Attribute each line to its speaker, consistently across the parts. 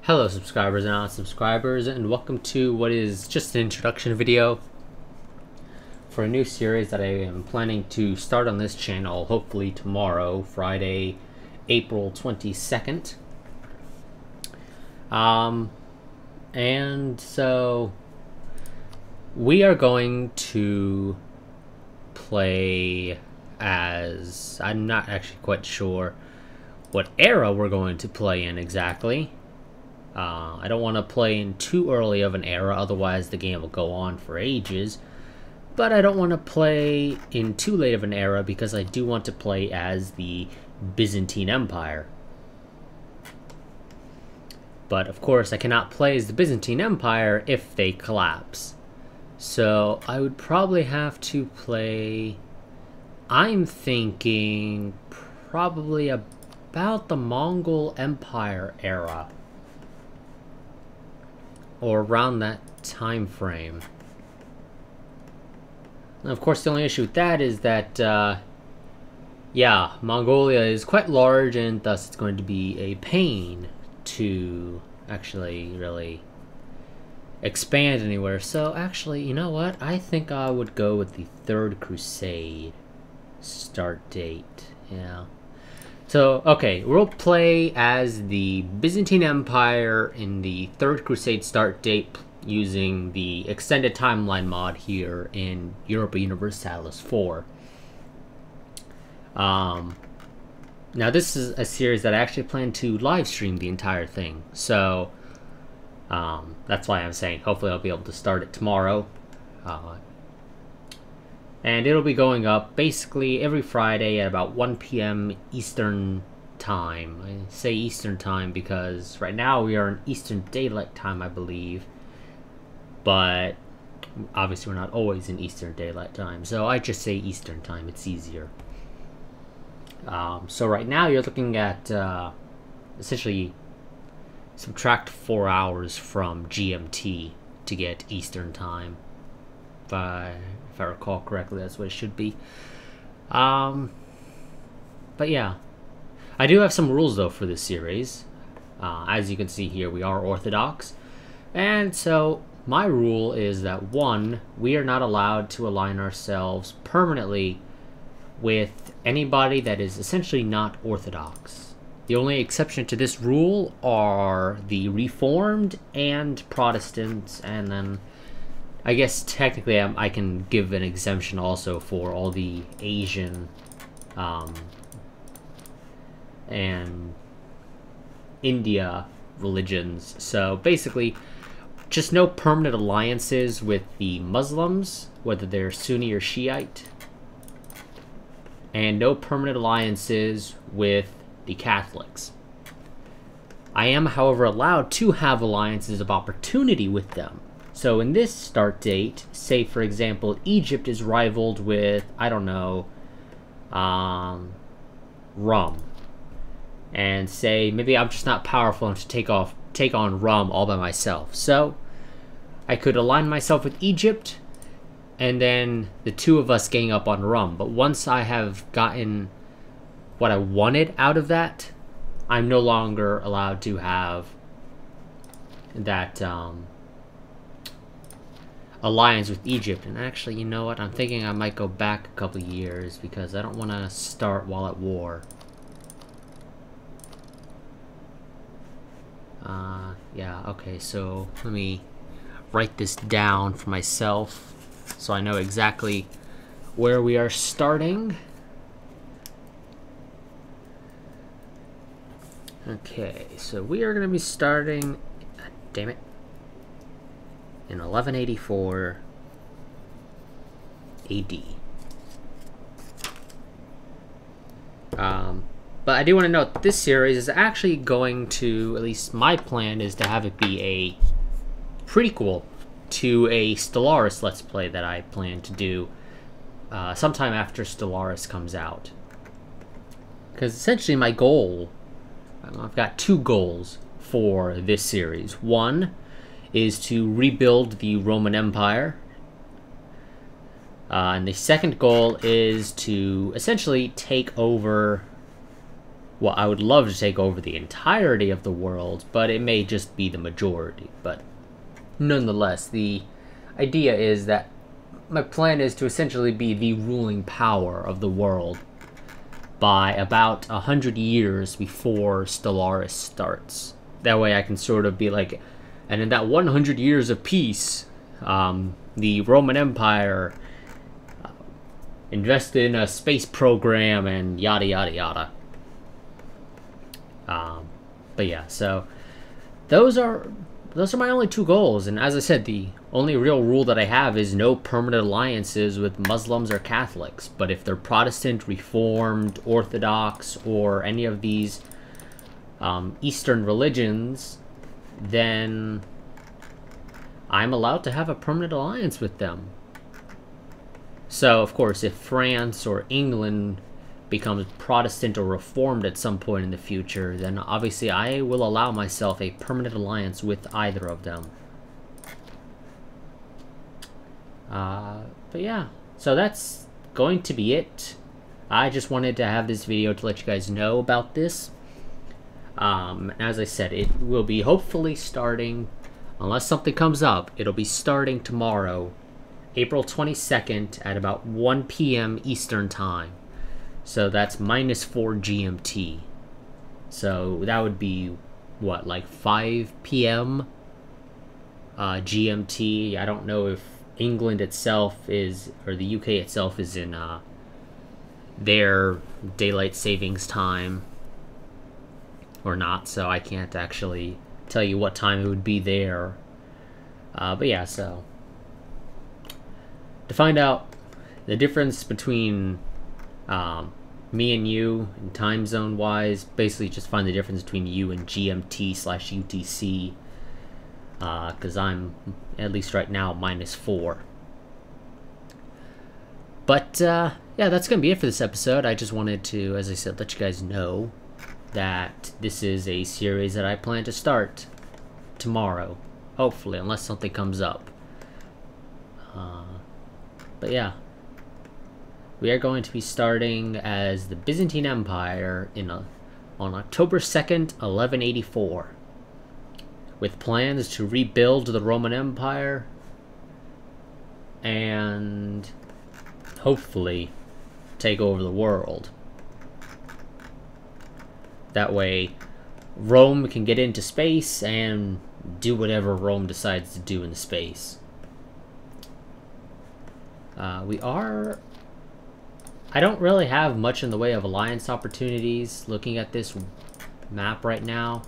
Speaker 1: Hello subscribers and non-subscribers, and welcome to what is just an introduction video for a new series that I am planning to start on this channel, hopefully tomorrow, Friday, April 22nd. And so we are going to play as, I'm not actually quite sure what era we're going to play in exactly. I don't want to play in too early of an era, otherwise the game will go on for ages. But I don't want to play in too late of an era because I do want to play as the Byzantine Empire. But of course I cannot play as the Byzantine Empire if they collapse. So I would probably have to play, I'm thinking probably about the Mongol Empire era, or around that time frame. And of course the only issue with that is that yeah, Mongolia is quite large, and thus it's going to be a pain to actually really expand anywhere. So actually, you know what, I think I would go with the Third Crusade start date. Yeah. So, okay, we'll play as the Byzantine Empire in the Third Crusade start date using the extended timeline mod here in Europa Universalis 4. Now this is a series that I actually plan to live stream the entire thing, so that's why I'm saying hopefully I'll be able to start it tomorrow. And it'll be going up basically every Friday at about 1 p.m. Eastern Time. I say Eastern Time because right now we are in Eastern Daylight Time, I believe. But obviously we're not always in Eastern Daylight Time, so I just say Eastern Time, it's easier. So right now you're looking at essentially subtract 4 hours from GMT to get Eastern Time. If I recall correctly, that's what it should be. But yeah, I do have some rules though for this series. As you can see here, we are Orthodox, and so my rule is that 1, we are not allowed to align ourselves permanently with anybody that is essentially not Orthodox. The only exception to this rule are the Reformed and Protestants, and then I guess technically I can give an exemption also for all the Asian and India religions. So basically, just no permanent alliances with the Muslims, whether they're Sunni or Shiite, and no permanent alliances with the Catholics. I am, however, allowed to have alliances of opportunity with them. So in this start date, say for example, Egypt is rivaled with, I don't know, Rome. And say, maybe I'm just not powerful enough to take on Rome all by myself. So I could align myself with Egypt, and then the two of us gang up on Rome. But once I have gotten what I wanted out of that, I'm no longer allowed to have that alliance with Egypt. And actually, you know what, I'm thinking I might go back a couple years because I don't want to start while at war. Yeah, okay, so let me write this down for myself so I know exactly where we are starting. Okay, so we are going to be starting, damn it, in 1184 AD. But I do want to note this series is actually going to, at least my plan is to have it be a prequel to a Stellaris Let's Play that I plan to do sometime after Stellaris comes out. Because essentially my goal, I've got 2 goals for this series. 1 is to rebuild the Roman Empire. And the second goal is to essentially take over well, I would love to take over the entirety of the world, but it may just be the majority. But nonetheless, the idea is that my plan is to essentially be the ruling power of the world by about 100 years before Stellaris starts. That way I can sort of be like, and in that 100 years of peace, the Roman Empire invested in a space program and yada yada yada. But yeah, so those are my only two goals, and as I said, the only real rule that I have is no permanent alliances with Muslims or Catholics. But if they're Protestant, Reformed, Orthodox, or any of these Eastern religions, then I'm allowed to have a permanent alliance with them. So, of course, if France or England becomes Protestant or Reformed at some point in the future, then obviously I will allow myself a permanent alliance with either of them. But yeah, so that's going to be it. I just wanted to have this video to let you guys know about this. As I said, it will be hopefully starting, unless something comes up, it'll be starting tomorrow, April 22nd at about 1 p.m. Eastern Time. So that's -4 GMT. So that would be, what, like 5 p.m. GMT. I don't know if England itself is, or the UK itself is in their daylight savings time or not, so I can't actually tell you what time it would be there. But yeah, so to find out the difference between me and you, and time zone wise, basically just find the difference between you and GMT/UTC, because I'm, at least right now, -4. But yeah, that's gonna be it for this episode. I just wanted to, as I said, let you guys know that this is a series that I plan to start tomorrow, hopefully, unless something comes up. But yeah, we are going to be starting as the Byzantine Empire on October 2nd, 1184, with plans to rebuild the Roman Empire and hopefully take over the world. That way Rome can get into space and do whatever Rome decides to do in space. I don't really have much in the way of alliance opportunities looking at this map right now.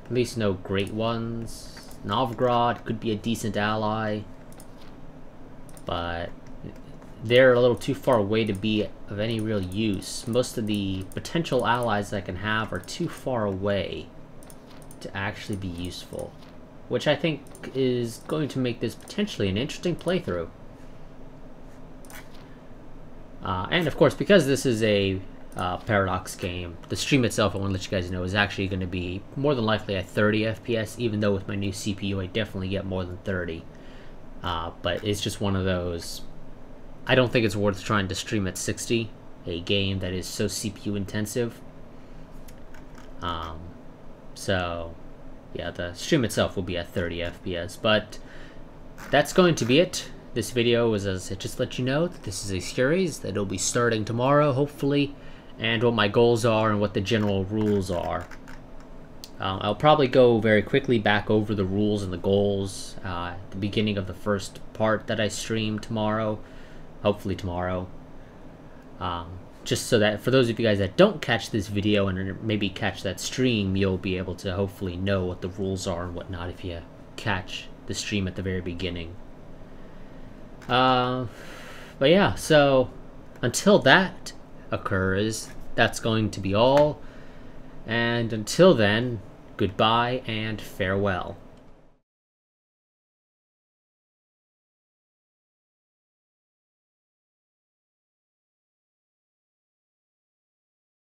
Speaker 1: At least no great ones. Novgorod could be a decent ally, but they're a little too far away to be of any real use. Most of the potential allies I can have are too far away to actually be useful, which I think is going to make this potentially an interesting playthrough. And of course, because this is a Paradox game, the stream itself, I want to let you guys know, is actually going to be more than likely at 30 FPS, even though with my new CPU I definitely get more than 30. But it's just one of those, I don't think it's worth trying to stream at 60, a game that is so CPU intensive. So yeah, the stream itself will be at 30 FPS, but that's going to be it. This video was, as I said, just let you know that this is a series that will be starting tomorrow, hopefully, and what my goals are and what the general rules are. I'll probably go very quickly back over the rules and the goals at the beginning of the first part that I stream tomorrow, hopefully tomorrow. Just so that for those of you guys that don't catch this video and maybe catch that stream, you'll be able to hopefully know what the rules are and whatnot if you catch the stream at the very beginning. But yeah, so until that occurs, that's going to be all. And until then, goodbye and farewell.